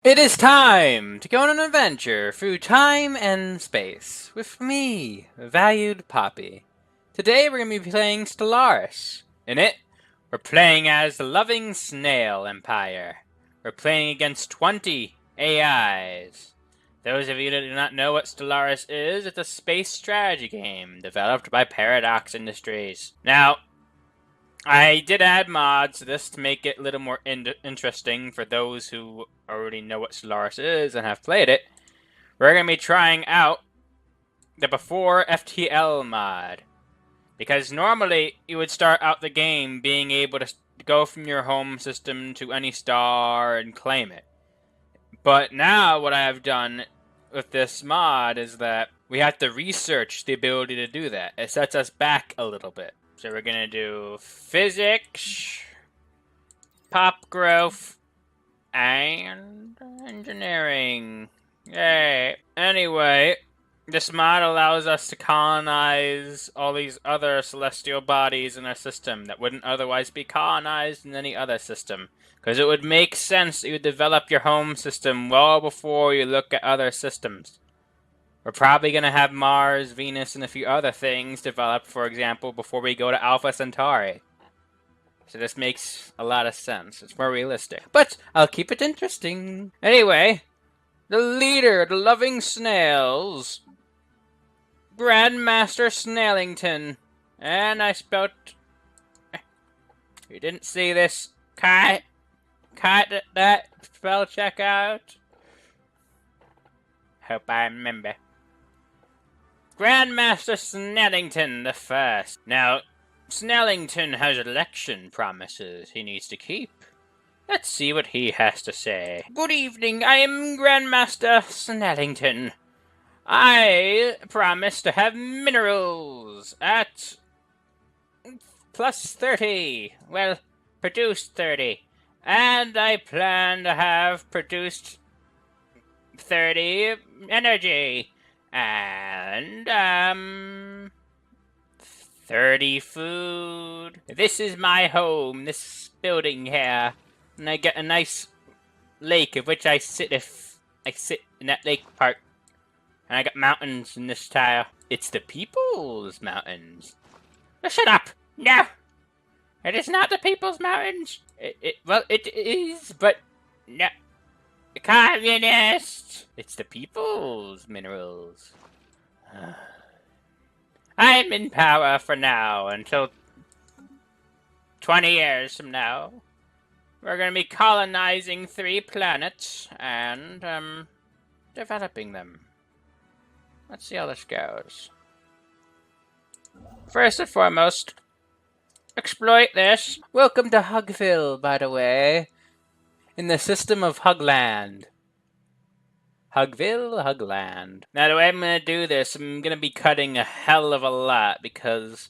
It is time to go on an adventure through time and space with me, Valued Poppy. Today we're going to be playing Stellaris. In it, we're playing as the Loving Snail Empire. We're playing against 20 AIs. Those of you that do not know what Stellaris is, it's a space strategy game developed by Paradox Industries. Now, I did add mods to this to make it a little more interesting for those who already know what Stellaris is and have played it. We're going to be trying out the before FTL mod. Because normally you would start out the game being able to go from your home system to any star and claim it. But now what I have done with this mod is that we have to research the ability to do that. It sets us back a little bit. So we're gonna do physics, pop growth, and engineering. Yay. Anyway, this mod allows us to colonize all these other celestial bodies in our system that wouldn't otherwise be colonized in any other system. Because it would make sense that you develop your home system well before you look at other systems. We're probably going to have Mars, Venus, and a few other things developed, for example, before we go to Alpha Centauri. So this makes a lot of sense. It's more realistic. But I'll keep it interesting. Anyway, the leader, the Loving Snails, Grandmaster Snailington. And I spelled... You didn't see this. Cut that spell check out. Hope I remember. Grandmaster Snellington the First. Now, Snellington has election promises he needs to keep. Let's see what he has to say. Good evening, I am Grandmaster Snellington. I promise to have minerals at plus 30. Well, produced 30. And I plan to have produced 30 energy. And, 30 food. This is my home, this building here. And I get a nice lake of which I sit if I sit in that lake part. And I got mountains in this tile. It's the people's mountains. Oh, shut up! No! It is not the people's mountains. Well, it is, but no. Communist! It's the people's minerals. I'm in power for now until 20 years from now. We're gonna be colonizing 3 planets and, developing them. Let's see how this goes. First and foremost, exploit this. Welcome to Hugville, by the way. In the system of Hugland. Hugville, Hugland. Now, the way I'm going to do this, I'm going to be cutting a hell of a lot because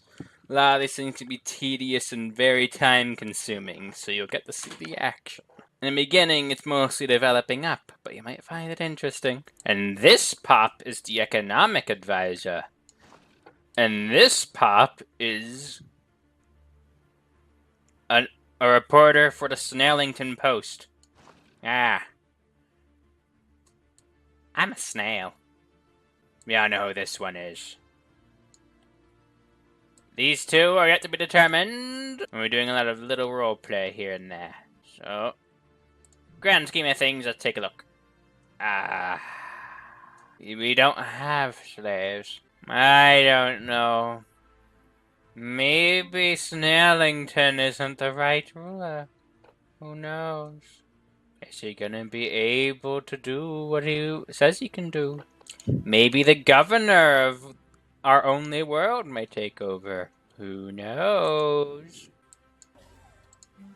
a lot of these things can be tedious and very time-consuming, so you'll get to see the action. In the beginning, it's mostly developing up, but you might find it interesting. And this pop is the economic advisor. And this pop is a reporter for the Snailington Post. Ah. I'm a snail. We all know who this one is. These two are yet to be determined. And we're doing a lot of little roleplay here and there. So, grand scheme of things, let's take a look. We don't have slaves. I don't know. Maybe Snailington isn't the right ruler. Who knows? Is he gonna be able to do what he says he can do? Maybe the governor of our only world may take over. Who knows?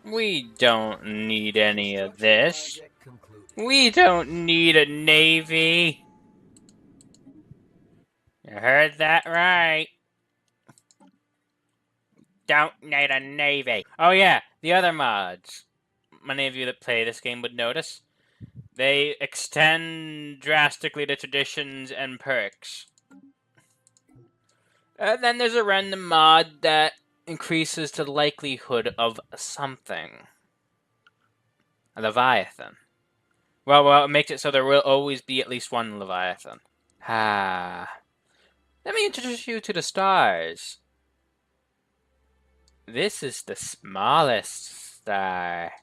We don't need any of this. We don't need a navy. You heard that right. Don't need a navy. Oh yeah, the other mods. Many of you that play this game would notice. They extend drastically the traditions and perks. And then there's a random mod that increases the likelihood of something. A Leviathan. Well, it makes it so there will always be at least one Leviathan. Let me introduce you to the stars. This is the smallest star.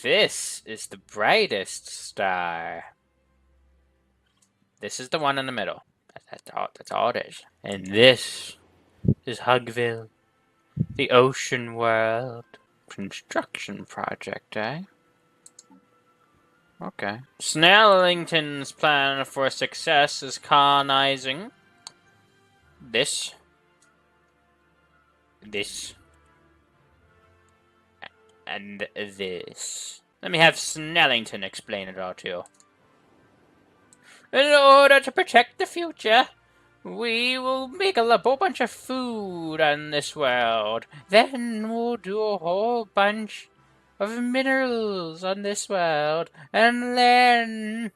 This is the brightest star. This is the one in the middle. That's all it is. And this is Hugville, the ocean world. Construction project, eh? Okay. Snellington's plan for success is colonizing this, and this. Let me have Snellington explain it all to you. In order to protect the future, we will make a whole bunch of food on this world. Then we'll do a whole bunch of minerals on this world. And then...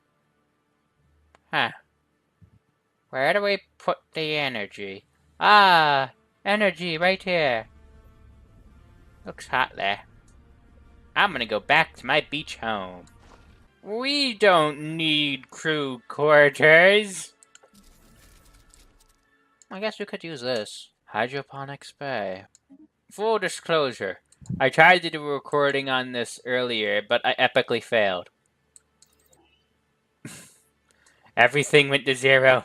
Where do we put the energy? Energy right here. Looks hot there. I'm gonna go back to my beach home. We don't need crew quarters. I guess we could use this. Hydroponics bay. Full disclosure, I tried to do a recording on this earlier, but I epically failed. Everything went to 0.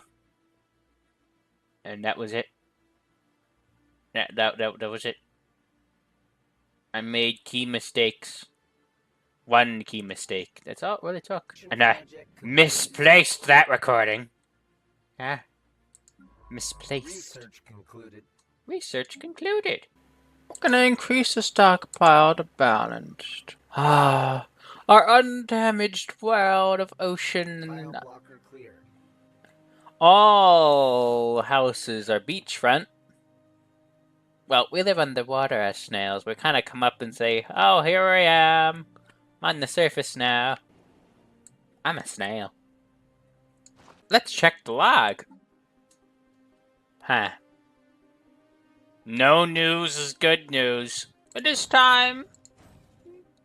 And that was it. That was it. I made key mistakes. One key mistake. That's all it really took. And I misplaced that recording. Misplaced. Research concluded. We're gonna increase the stockpile to balanced. Our undamaged world of ocean. All houses are beachfront. Well, we live underwater as snails. We kind of come up and say, oh, here I am. I'm on the surface now. I'm a snail. Let's check the log. No news is good news. It is time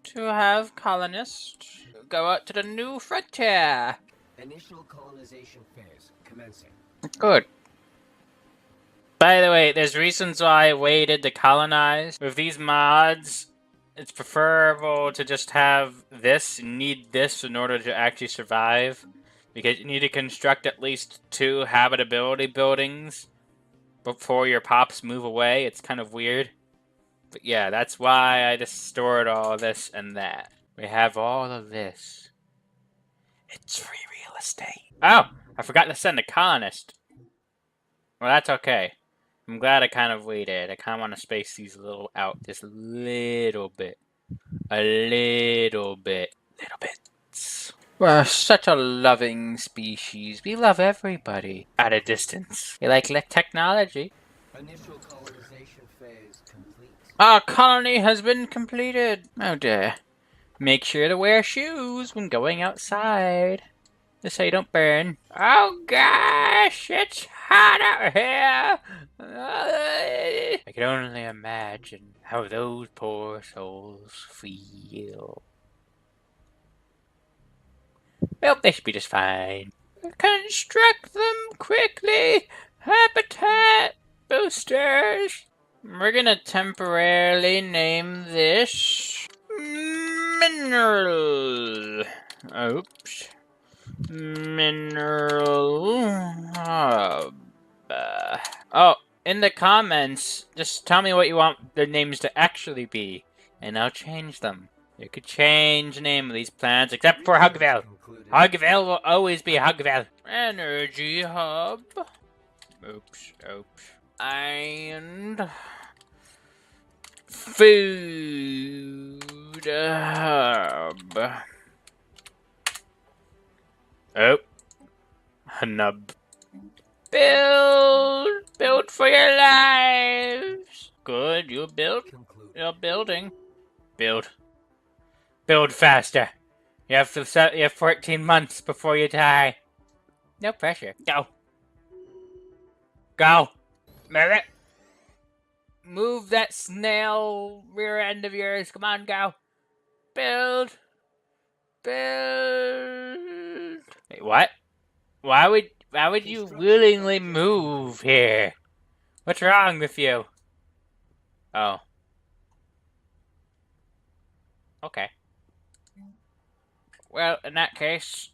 to have colonists go out to the new frontier. Initial colonization phase commencing. Good. By the way, there's reasons why I waited to colonize. With these mods, it's preferable to just have this. You need this in order to actually survive. Because you need to construct at least 2 habitability buildings before your pops move away. It's kind of weird. But yeah, that's why I just stored all this and that. We have all of this. It's free real estate. Oh! I forgot to send a colonist. Well, that's okay. I'm glad I kind of waited. I kind of want to space these out just a little bit. Little bits. We're such a loving species. We love everybody. At a distance. We like technology. Initial colonization phase complete. Our colony has been completed. Oh dear. Make sure to wear shoes when going outside. Just so you don't burn. Oh gosh, it's hot out here. I can only imagine how those poor souls feel. Well, they should be just fine. Construct them quickly. Habitat boosters. We're gonna temporarily name this Mineral. Oops. Mineral Hub. Oh, in the comments, just tell me what you want their names to actually be, and I'll change them. You could change the name of these plants, except for Hugville. Hugville will always be Hugville. Energy Hub. Oops. And... Food Hub. Oh. A nub. Build for your lives. Good, you build. You're building. Build faster. You have 14 months before you die. No pressure. Go. Move it. Move that snail rear end of yours. Come on, go. Build. Build. Wait, what? Why would you willingly move here? What's wrong with you? Oh. Okay. Well, in that case,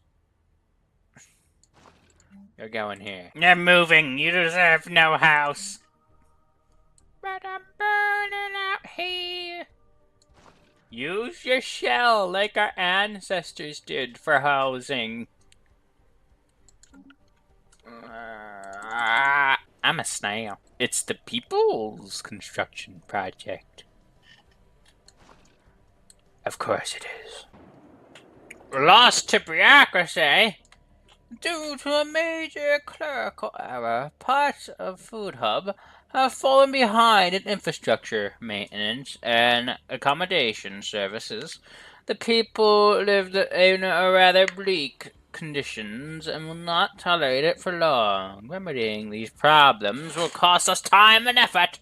you're going here. I'm moving. You deserve no house. But I'm burning out here. Use your shell like our ancestors did for housing. I'm a snail. It's the people's construction project. Of course it is. Lost to bureaucracy. Due to a major clerical error, parts of Food Hub have fallen behind in infrastructure maintenance and accommodation services. The people lived in a rather bleak conditions and will not tolerate it for long. Remedying these problems will cost us time and effort.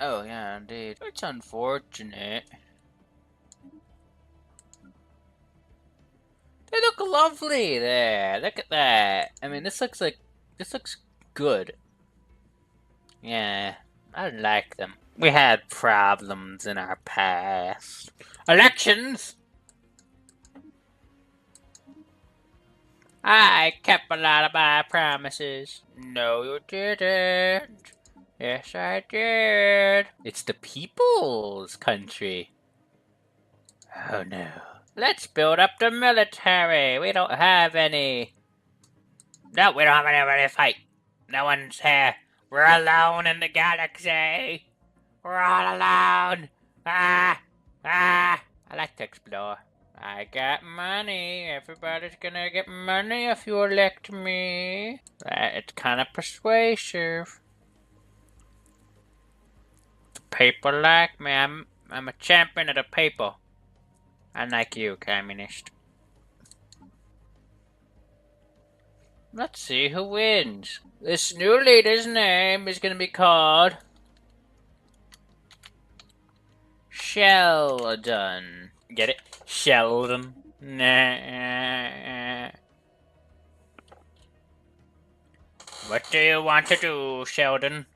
Oh, yeah, indeed. It's unfortunate. They look lovely there. Look at that. I mean, this looks good. Yeah, I like them. We had problems in our past. Elections! I kept a lot of my promises. No, you didn't. Yes, I did. It's the people's country. Oh, no. Let's build up the military. We don't have any. No, we don't have anybody to fight. No one's here. We're alone in the galaxy. We're all alone. I like to explore. I got money. Everybody's gonna get money if you elect me. It's kind of persuasive. The people like me. I'm a champion of the people. Unlike you, communist. Let's see who wins. This new leader's name is gonna be called Sheldon. Get it? Sheldon. Nah. What do you want to do, Sheldon?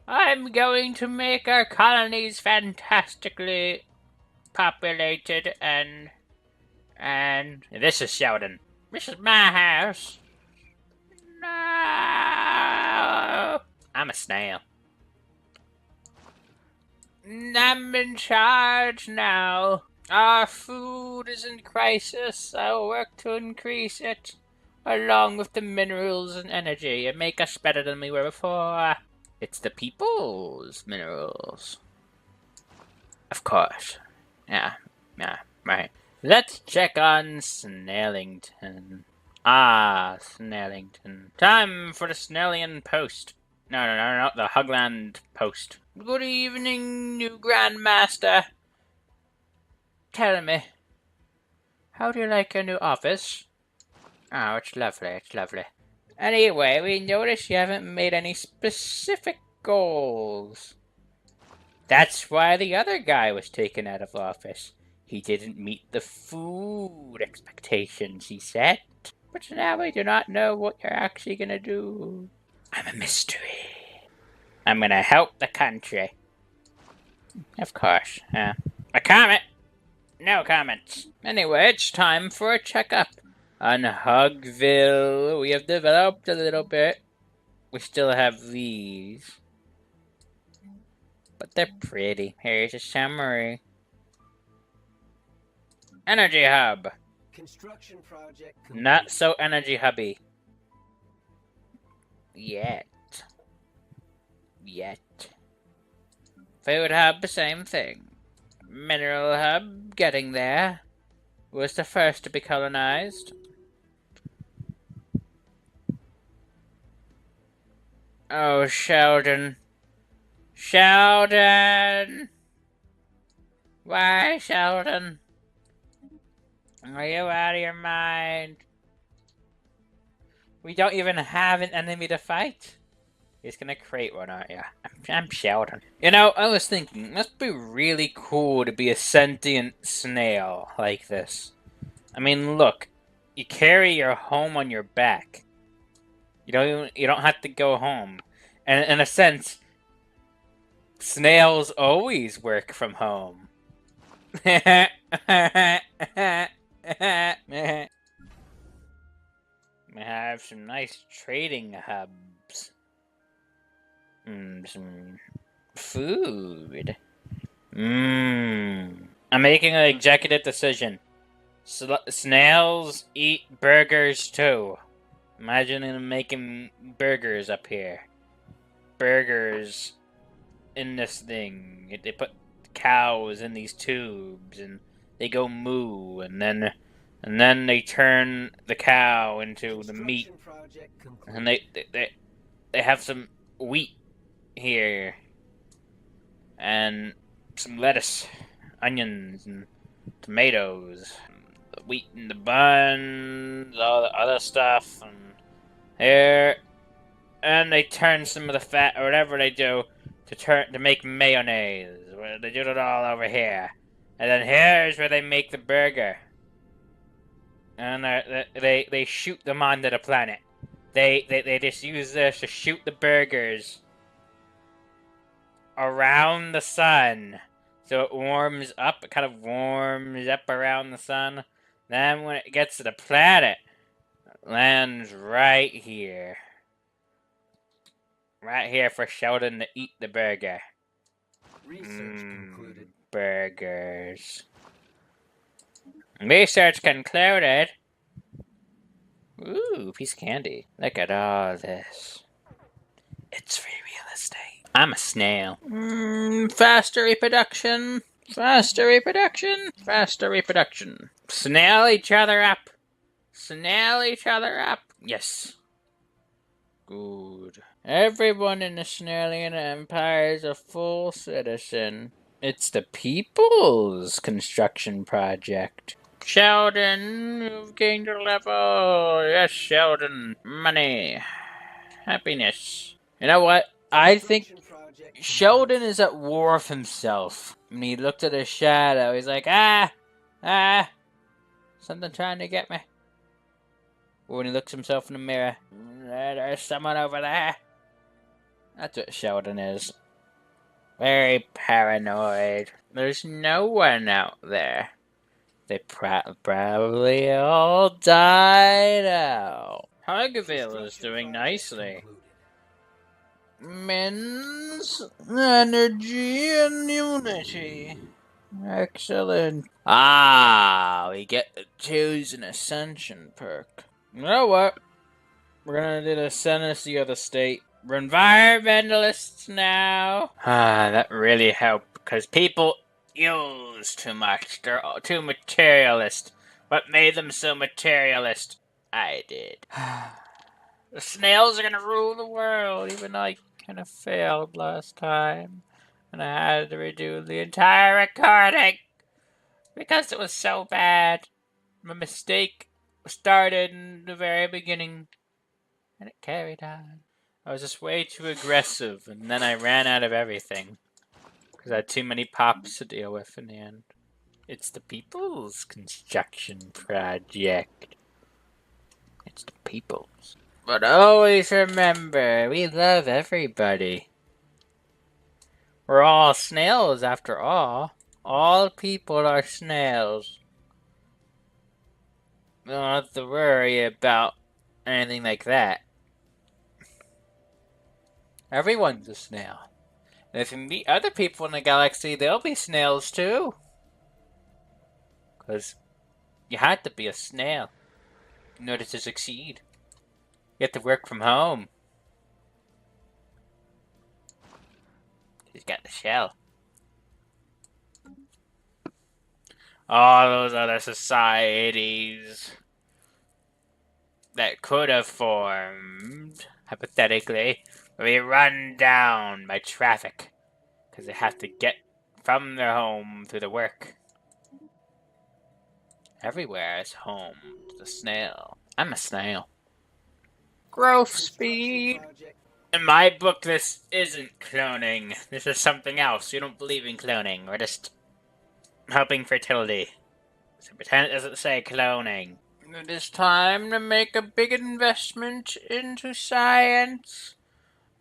I'm going to make our colonies fantastically populated and this is Sheldon. This is my house. No. I'm a snail. I'm in charge now. Our food is in crisis. I will work to increase it, along with the minerals and energy, and make us better than we were before. It's the people's minerals. Of course. Yeah, right. Let's check on Snailington. Ah, Snailington. Time for the Snailian Post. No, the Hugland Post. Good evening, new Grandmaster. Tell me, how do you like your new office? Oh, it's lovely, Anyway, we noticed you haven't made any specific goals. That's why the other guy was taken out of office. He didn't meet the food expectations he set. But now we do not know what you're actually gonna do. I'm a mystery. I'm gonna help the country. Of course, A comment? No comments. Anyway, it's time for a checkup. On Hugville, we have developed a little bit. We still have these. But they're pretty. Here's a summary. Energy Hub. Construction project complete. Not so energy hubby. Yet. Food Hub, same thing. Mineral Hub, getting there. Was the first to be colonized. Oh, Sheldon. Sheldon! Why, Sheldon? Are you out of your mind? We don't even have an enemy to fight. He's gonna create one, aren't you? I'm Sheldon. You know, I was thinking, it must be really cool to be a sentient snail like this. I mean, look, you carry your home on your back. You don't have to go home. And in a sense, snails always work from home. We have some nice trading hubs. Some food. I'm making an executive decision. Snails eat burgers too. Imagine them making burgers up here. Burgers in this thing. They put cows in these tubes and they go moo, and then they turn the cow into the meat. And they have some wheat here. And some lettuce, onions, and tomatoes. The wheat in the buns, all the other stuff, and here. And they turn some of the fat, or whatever they do, to make mayonnaise. They do it all over here. And then here's where they make the burger. And they shoot them onto the planet. They just use this to shoot the burgers around the sun. So it warms up, it kind of warms up around the sun. Then when it gets to the planet, it lands right here. Right here for Sheldon to eat the burger. Research concluded. Burgers. Research concluded. Ooh, piece of candy. Look at all this. It's free real estate. I'm a snail. Faster reproduction. Faster reproduction. Faster reproduction. Snail each other up. Snail each other up. Yes. Good. Everyone in the Snarlian Empire is a full citizen. It's the people's construction project. Sheldon, you've gained a level. Yes, Sheldon. Money. Happiness. You know what? I think Sheldon is at war with himself. When he looked at his shadow, he's like, something trying to get me. Or when he looks himself in the mirror, there's someone over there. That's what Sheldon is. Very paranoid. There's no one out there. They probably all died out. Hugville is doing nicely. Men's energy and unity. Excellent. We get to choose an Ascension perk. You know what? We're gonna do the Ascendancy of the state. We're environmentalists now. That really helped because people use too much. They're all too materialist. What made them so materialist? I did. The snails are gonna rule the world, even though I kind of failed last time. And I had to redo the entire recording because it was so bad. My mistake started in the very beginning, and it carried on. I was just way too aggressive, and then I ran out of everything. Because I had too many pops to deal with in the end. It's the people's construction project. It's the people's. But always remember, we love everybody. We're all snails after all. All people are snails. We don't have to worry about anything like that. Everyone's a snail. And if you meet other people in the galaxy, they'll be snails too. Because you had to be a snail in order to succeed. You have to work from home. He's got the shell. All those other societies that could have formed, hypothetically, will be run down by traffic. Because they have to get from their home to the work. Everywhere is home to the snail. I'm a snail. Growth speed In my book, this isn't cloning. This is something else. You don't believe in cloning. We're just helping fertility. So pretend it doesn't say cloning. It is time to make a big investment into science.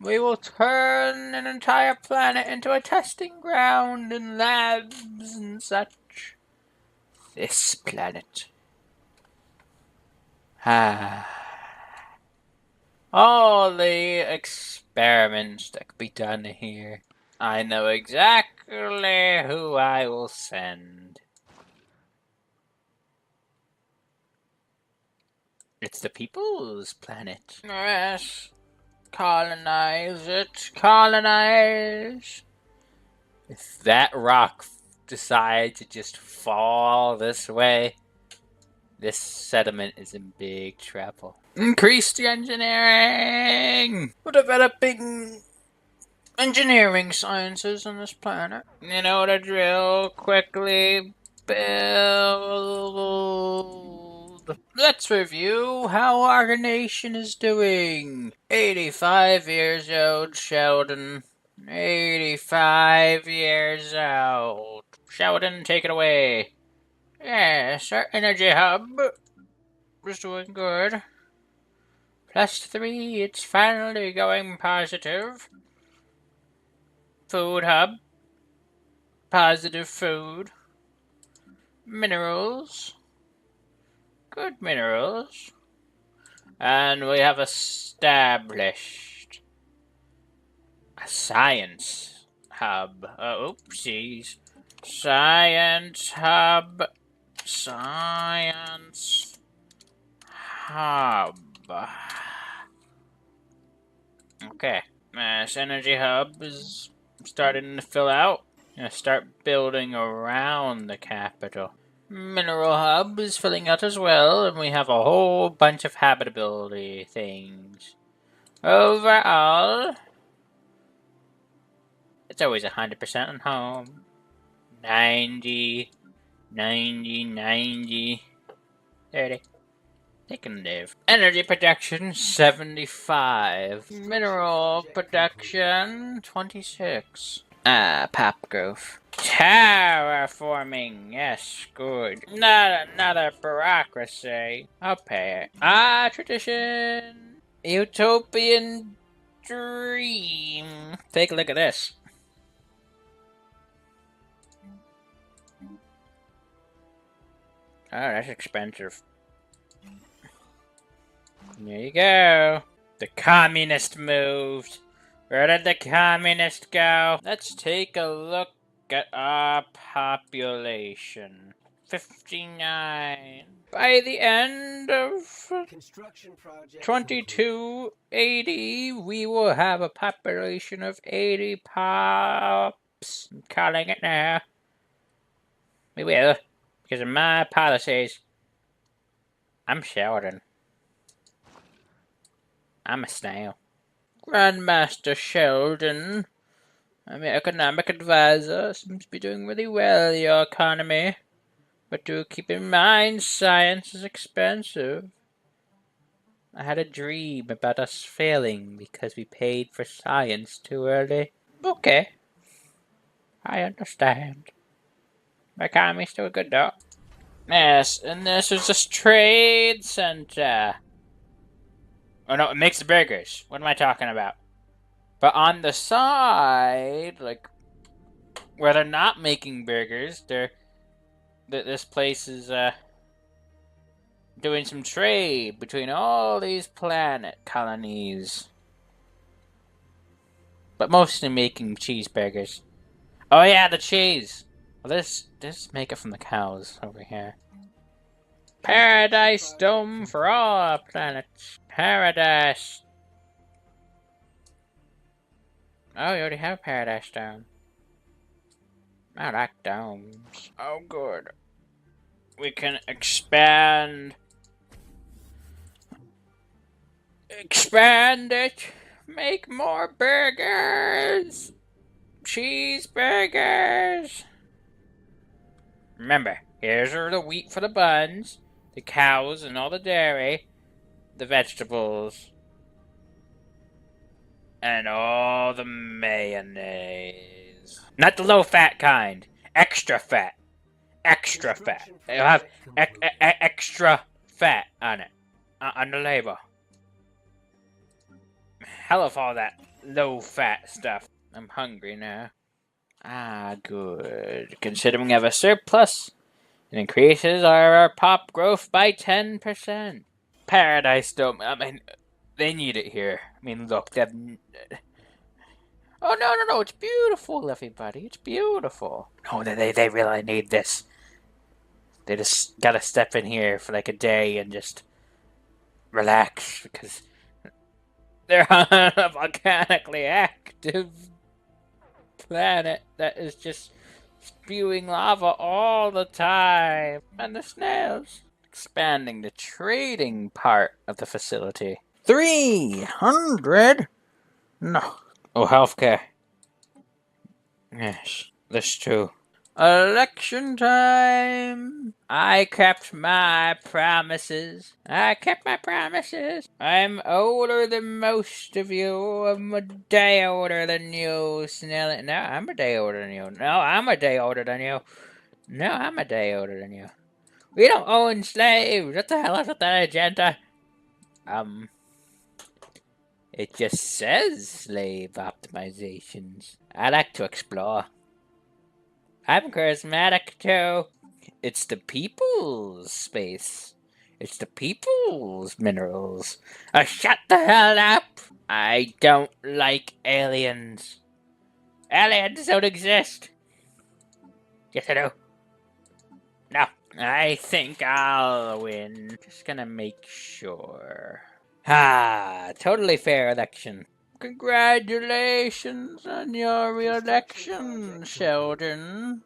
We will turn an entire planet into a testing ground and labs and such. This planet. All the experiments that could be done here. I know exactly who I will send. It's the people's planet. Yes. Colonize it. Colonize. If that rock decides to just fall this way, this settlement is in big trouble. Increase the engineering! We're developing engineering sciences on this planet. You know the drill. Quickly build. Let's review how our nation is doing. 85 years old, Sheldon. 85 years old. Sheldon, take it away. Yes, our energy hub is doing good. +3, it's finally going positive. Food hub. Positive food. Minerals. Good minerals. And we have established a science hub. Oopsies. Science hub. Science hub. Okay. This energy hub is starting to fill out. Gonna start building around the capital. Mineral hub is filling out as well, and we have a whole bunch of habitability things. Overall, it's always 100% on home. 90, 90, 90, 30. They can live. Energy production, 75. Mineral production, 26. Pop growth. Terraforming, yes, good. Not another bureaucracy. I'll pay it. Tradition. Utopian dream. Take a look at this. Oh, that's expensive. There you go. The communist moved. Where did the communist go? Let's take a look at our population. 59. By the end of 2280, we will have a population of 80 pops. I'm calling it now. We will, because of my policies. I'm Sheldon. I'm a snail. Grandmaster Sheldon. I'm your economic advisor. Seems to be doing really well, your economy. But do keep in mind, science is expensive. I had a dream about us failing because we paid for science too early. Okay. I understand. My economy's still good though. Yes, and this is a trade center. Oh no, it makes the burgers. What am I talking about? But on the side, like, where they're not making burgers, this place is, doing some trade between all these planet colonies. But mostly making cheeseburgers. Oh yeah, the cheese! Well, this make it from the cows over here. Paradise Dome for all planets. Paradise. Oh, you already have Paradise Dome. I like domes. Oh, good. We can expand. Expand it. Make more burgers. Cheeseburgers. Remember, here's the wheat for the buns, the cows and all the dairy, the vegetables, And all the mayonnaise. Not the low-fat kind. Extra fat. Extra fat. It'll have extra fat on it. On the label. Hell of all that low-fat stuff. I'm hungry now. Ah, good. Considering we have a surplus, it increases our pop growth by 10%. Paradise don't... I mean, they need it here. I mean, look, they've... Oh, no, it's beautiful, everybody. It's beautiful. No, they really need this. They just gotta step in here for like a day and just relax, because they're on a volcanically active planet that is just spewing lava all the time. And the snails. Expanding the trading part of the facility. 300? No. Oh, healthcare. Yes, this too. Election time! I kept my promises. I'm older than most of you. I'm a day older than you, Snell. No, I'm a day older than you. No, I'm a day older than you. No, I'm a day older than you. We don't own slaves. What the hell is with that agenda? It just says slave optimizations. I like to explore. I'm charismatic too. It's the people's space. It's the people's minerals. Shut the hell up! I don't like aliens. Aliens don't exist. Yes, I do. No, I think I'll win. Just gonna make sure. Totally fair election. Congratulations on your re-election, Sheldon.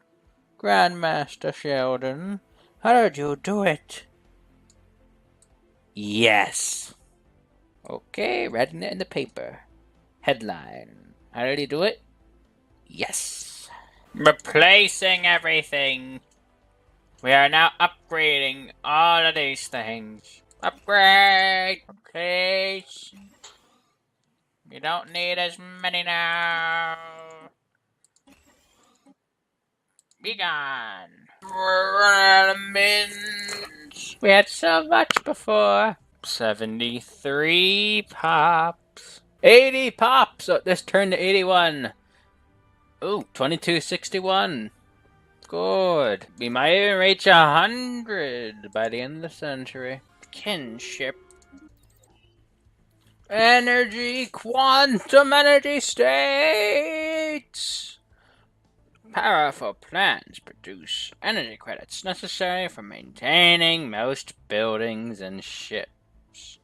Grandmaster Sheldon. How did you do it? Yes. Okay, writing it in the paper. Headline. How did he do it? Yes. Replacing everything. We are now upgrading all of these things. Upgrade, please. You don't need as many now. Be gone. We're out of mints. We had so much before. 73 pops. 80 pops. So this turned to 81. Ooh, 2261. Good. We might even reach 100 by the end of the century. Kinship. Energy, quantum energy states. Powerful plants produce energy credits necessary for maintaining most buildings and ships.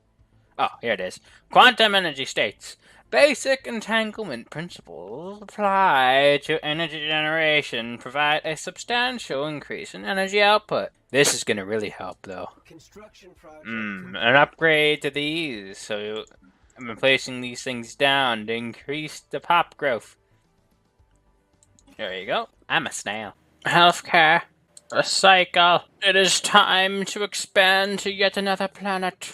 Oh, here it is. Quantum energy states. Basic entanglement principles apply to energy generation, provide a substantial increase in energy output. This is going to really help, though. An upgrade to these, so I'm replacing these things down to increase the pop growth. There you go. I'm a snail. Healthcare. A cycle. It is time to expand to yet another planet.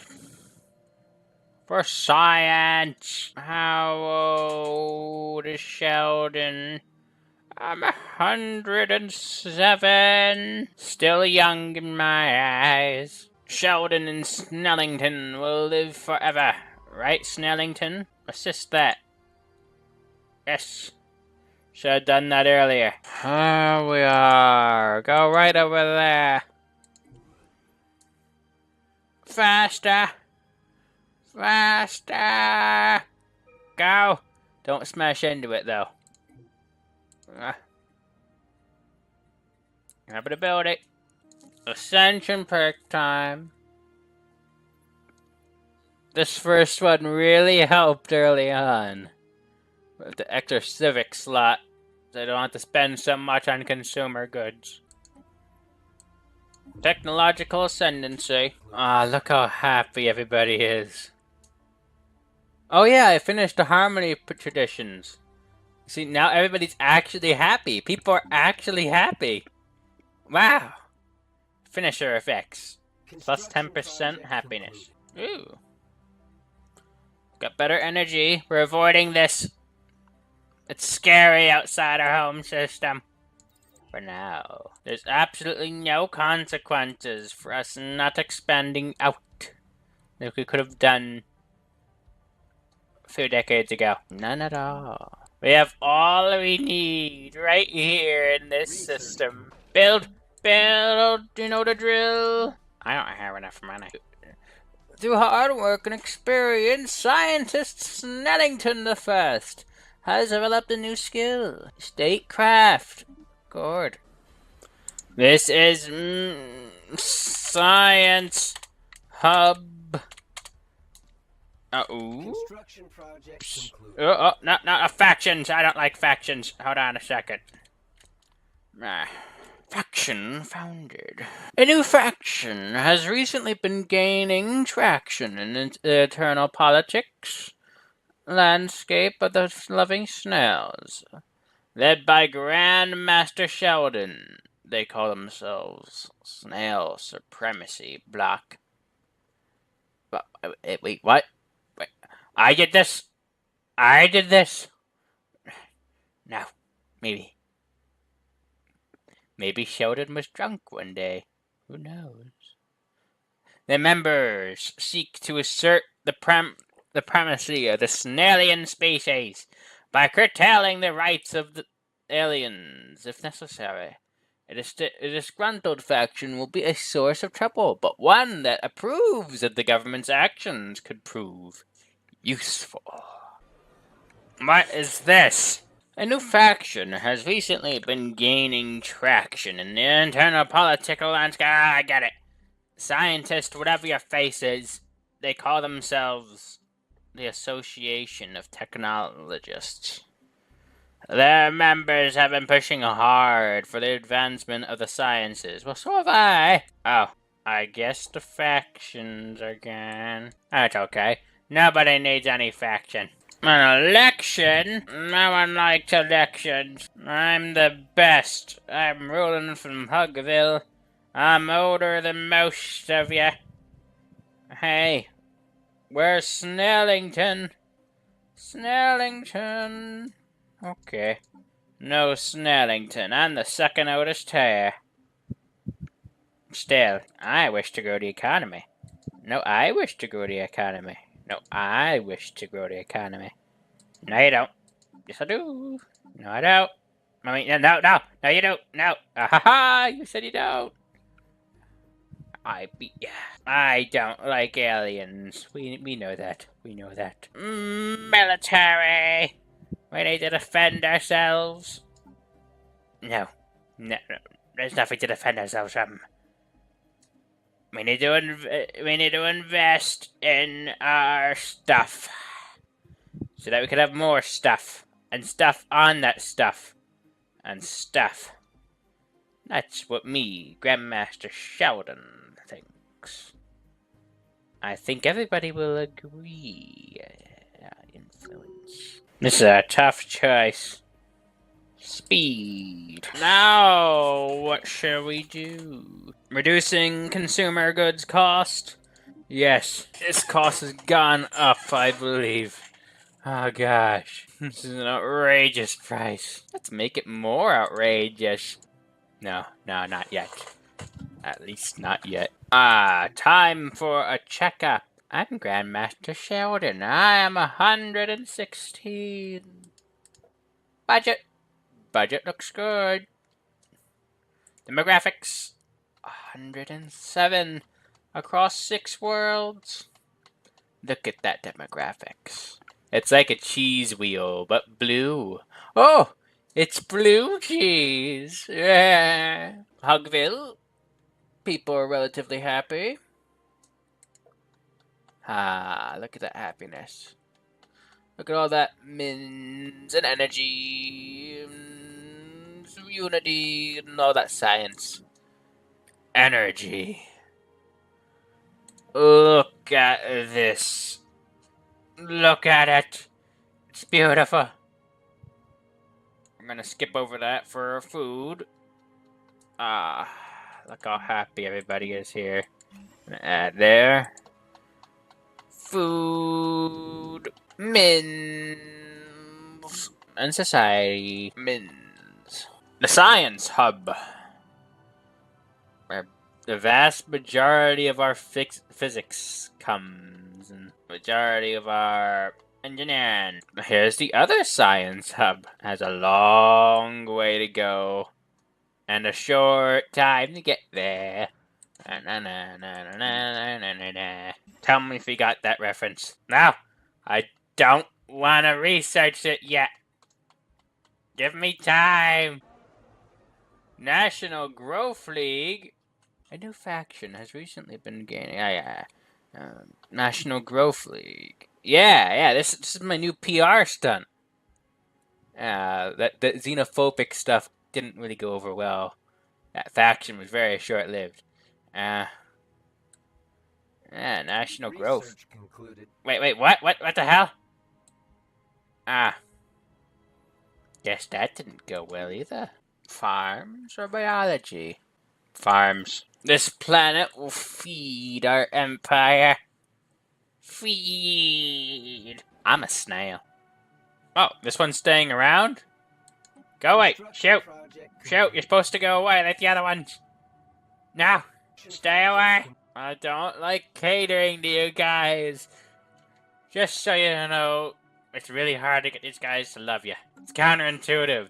For science. How old is Sheldon? I'm 107. Still young in my eyes. Sheldon and Snellington will live forever. Right, Snellington? Assist that. Yes. Should have done that earlier. Here we are. Go right over there. Faster. Faster! Go! Don't smash into it, though. Habitability. Ascension perk time. This first one really helped early on. With the extra civic slot. So I don't have to spend so much on consumer goods. Technological ascendancy. Look how happy everybody is. Oh yeah, I finished the Harmony traditions. See, now everybody's actually happy. People are actually happy. Wow. Finisher effects. Plus 10% happiness. Ooh. Got better energy. We're avoiding this. It's scary outside our home system. For now. There's absolutely no consequences for us not expanding out. Like we could have done a few decades ago. None at all. We have all we need right here in this system. Build! Build! You know the drill? I don't have enough money. Through hard work and experience, scientist Snellington the First has developed a new skill. Statecraft. Good. This is Science Hub. Construction project concluded. Not factions. I don't like factions. Hold on a second. Faction founded. A new faction has recently been gaining traction in the eternal politics landscape of the Loving Snails. Led by Grand Master Sheldon, they call themselves Snail Supremacy Block. Wait, what? Wait, I did this? I did this? No, maybe. Maybe Sheldon was drunk one day. Who knows? The members seek to assert the primacy of the Snailian species by curtailing the rights of the aliens, if necessary. A disgruntled faction will be a source of trouble, but one that approves of the government's actions could prove useful. What is this? A new faction has recently been gaining traction in the internal political landscape. I get it. Scientists, whatever your face is, they call themselves the Association of Technologists. Their members have been pushing hard for the advancement of the sciences. Well, so have I. Oh, I guess the factions are gone. That's okay. Nobody needs any faction. An election? No one likes elections. I'm the best. I'm ruling from Hugville. I'm older than most of you. Hey, where's Snellington? Snellington. Okay. No Snellington. I'm the second oldest here. Still, I wish to grow the economy. No, I wish to grow the economy. No, I wish to grow the economy. No, you don't. Yes, I do. No, I don't. I mean, no, you don't. No. Ha! You said you don't. I beat ya. I don't like aliens. We know that. We know that. Military. We need to defend ourselves. No. There's nothing to defend ourselves from. We need to invest in our stuff, so that we can have more stuff, and stuff on that stuff, and stuff. That's what me, Grandmaster Sheldon, thinks. I think everybody will agree. Influence. This is a tough choice. Speed. Now, what shall we do? Reducing consumer goods cost? Yes, this cost has gone up, I believe. Oh gosh, this is an outrageous price. Let's make it more outrageous. No, not yet. At least not yet. Time for a checkup. I'm Grandmaster Sheldon. I am 116. Budget. Budget looks good. Demographics. 107 across 6 worlds. Look at that demographics. It's like a cheese wheel, but blue. Oh, it's blue cheese. Yeah. Hugville. People are relatively happy. Look at that happiness. Look at all that mins and energy, unity, and all that science. Energy. Look at this. Look at it. It's beautiful. I'm gonna skip over that for food. Look how happy everybody is here. Gonna add there. food, mins, and society. Mins. The Science Hub, where the vast majority of our physics comes, and the majority of our engineering. Here's the other Science Hub. Has a long way to go, and a short time to get there. Tell me if you got that reference. No, I don't want to research it yet. Give me time. National Growth League. A new faction has recently been gaining. National Growth League. Yeah. This is my new PR stunt. That xenophobic stuff didn't really go over well. That faction was very short-lived. National growth. Concluded. Wait, what the hell? Guess that didn't go well either. Farms or biology? Farms. This planet will feed our empire. Feed. I'm a snail. Oh, this one's staying around? Go away. Shoot. Shoot, you're supposed to go away like the other ones. No. Stay away. I don't like catering to you guys. Just so you know, it's really hard to get these guys to love you. It's counterintuitive.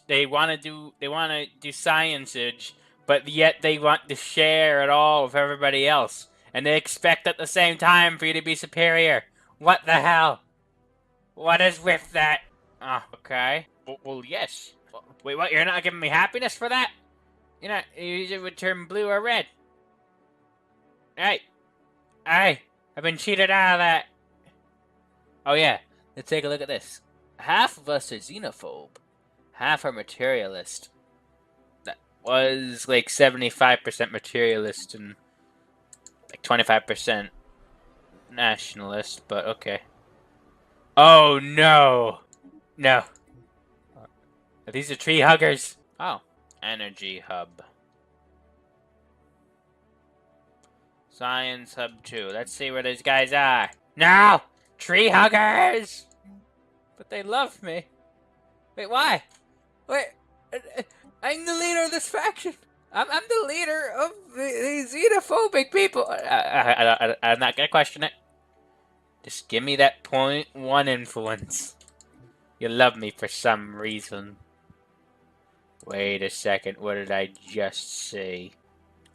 They want to do science-age, but yet they want to share it all with everybody else. And they expect at the same time for you to be superior. What the hell? What is with that? Oh, okay. Well, yes. Wait, what? You're not giving me happiness for that? You're not. You would turn blue or red. Hey, I've been cheated out of that. Oh yeah, let's take a look at this. Half of us are xenophobe, half are materialist. That was like 75% materialist and like 25% nationalist, but okay. Oh no! No. These are tree huggers. Oh, energy hub. Science Hub 2. Let's see where these guys are. No! Tree huggers! But they love me. Wait, why? Wait, I'm the leader of this faction. I'm the leader of the xenophobic people. I'm not gonna question it. Just give me that 0.1 influence. You love me for some reason. Wait a second, what did I just say?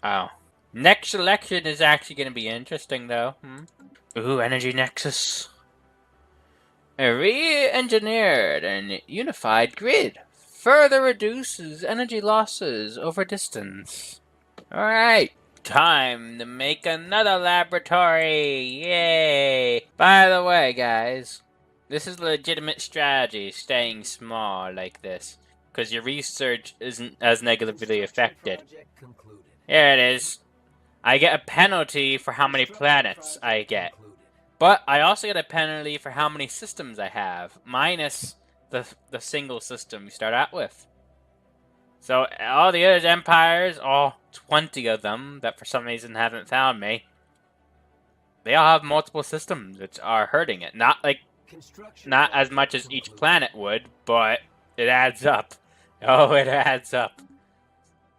Oh. Next election is actually going to be interesting, though. Ooh, Energy Nexus. A re-engineered and unified grid further reduces energy losses over distance. Alright, time to make another laboratory. Yay! By the way, guys, this is a legitimate strategy, staying small like this, because your research isn't as negatively affected. Here it is. I get a penalty for how many planets I get. But I also get a penalty for how many systems I have, minus the single system you start out with. So all the other empires, all 20 of them that for some reason haven't found me, they all have multiple systems, which are hurting it. Not as much as each planet would, but it adds up. Oh, it adds up.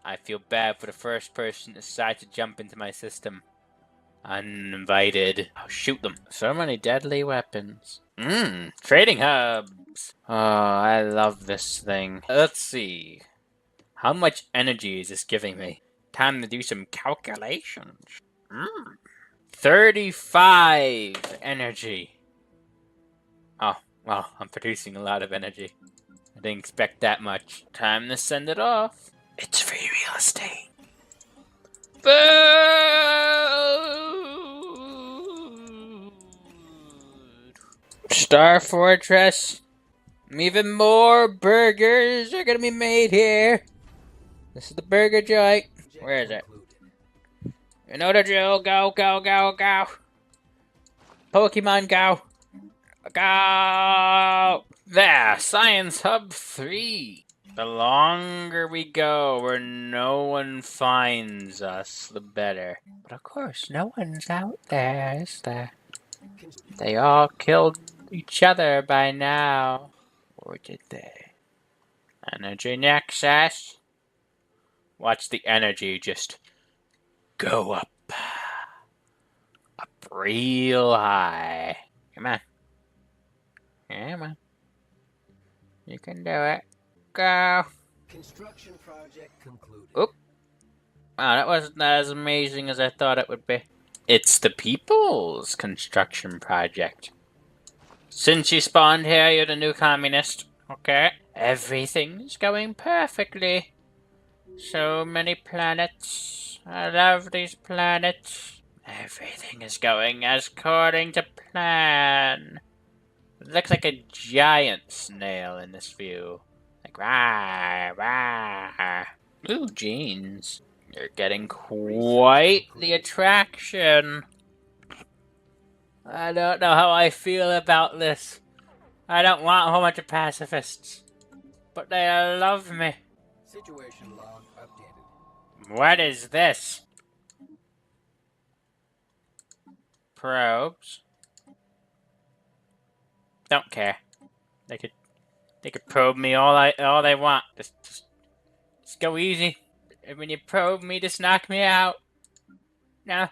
I feel bad for the first person to decide to jump into my system. Uninvited. I'll shoot them. So many deadly weapons. Trading hubs. Oh, I love this thing. Let's see. How much energy is this giving me? Time to do some calculations. 35 energy. Oh, well, I'm producing a lot of energy. I didn't expect that much. Time to send it off. It's free real estate. Food! Star Fortress. Even more burgers are gonna be made here. This is the burger joint. Where is it? You know the drill. Go, go, go, go. Pokemon, go. Go! There, Science Hub 3. The longer we go where no one finds us, the better. But of course, no one's out there, is there? They all killed each other by now. Or did they? Energy nexus. Watch the energy just go up. Up real high. Come on. Come on. You can do it. Go. Construction project concluded. Oop. Wow, that wasn't as amazing as I thought it would be. It's the people's construction project. Since you spawned here, you're the new communist. Okay. Everything's going perfectly. So many planets. I love these planets. Everything is going as according to plan. It looks like a giant snail in this view. Like, rah, rah. Ooh, jeans. You're getting quite the attraction. I don't know how I feel about this. I don't want a whole bunch of pacifists. But they love me. Situation log updated. What is this? Probes. Don't care. They could probe me all they want. Just go easy. And when you probe me, just knock me out. No.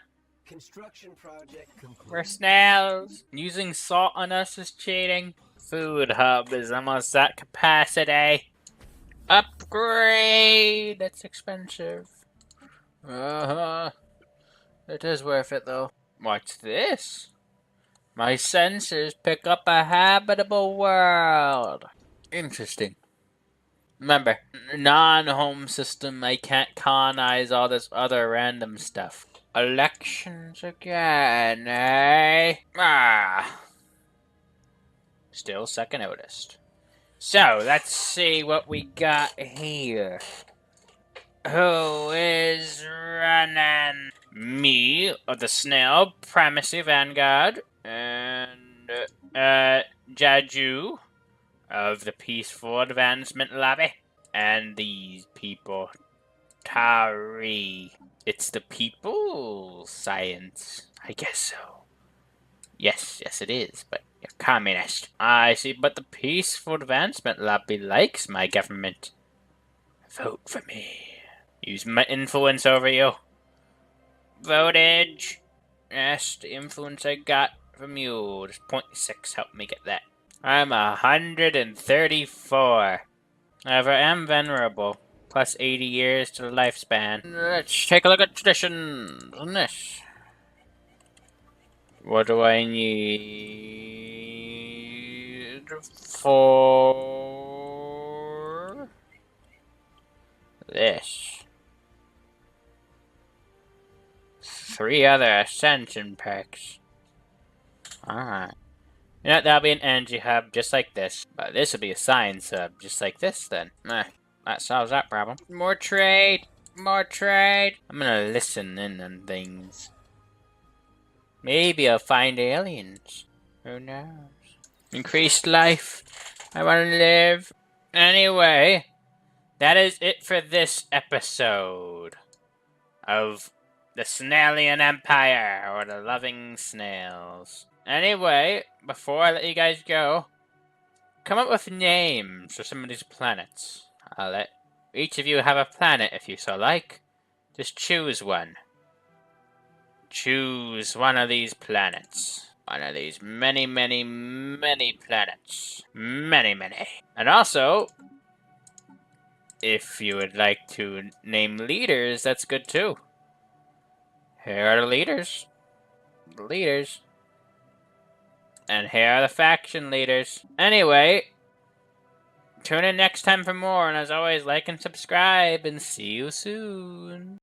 Construction project concluded. We're snails. Using salt on us is cheating. Food hub is almost at capacity. Upgrade! That's expensive. It is worth it though. What's this? My sensors pick up a habitable world. Interesting. Remember, non-home system, I can't colonize all this other random stuff. Elections again, eh? Still second oldest. So, let's see what we got here. Who is running? Me, of the Snail Primacy Vanguard, and Jaju, of the Peaceful Advancement Lobby, and these people, Tari. It's the people's science. I guess so. Yes, it is, but you're communist. I see, but the Peaceful Advancement Lobby likes my government. Vote for me. Use my influence over you. Votage. Yes, the influence I got from you. Just 0.6 helped me get that. I'm 134. However, I am venerable. Plus 80 years to the lifespan. Let's take a look at traditions on this. What do I need for this? 3 other Ascension perks. Alright. You know, that'll be an energy hub just like this. But this will be a science hub just like this then. That solves that problem. More trade! More trade! I'm gonna listen in on things. Maybe I'll find aliens. Who knows? Increased life. I wanna live. Anyway, that is it for this episode of the Snailian Empire, or the Loving Snails. Anyway, before I let you guys go, come up with names for some of these planets. I'll let each of you have a planet if you so like. Just choose one. Choose one of these planets. One of these many, many, many planets. Many, many. And also, if you would like to name leaders, that's good too. Here are the leaders. The leaders. And here are the faction leaders. Anyway, tune in next time for more, and as always, like and subscribe, and see you soon.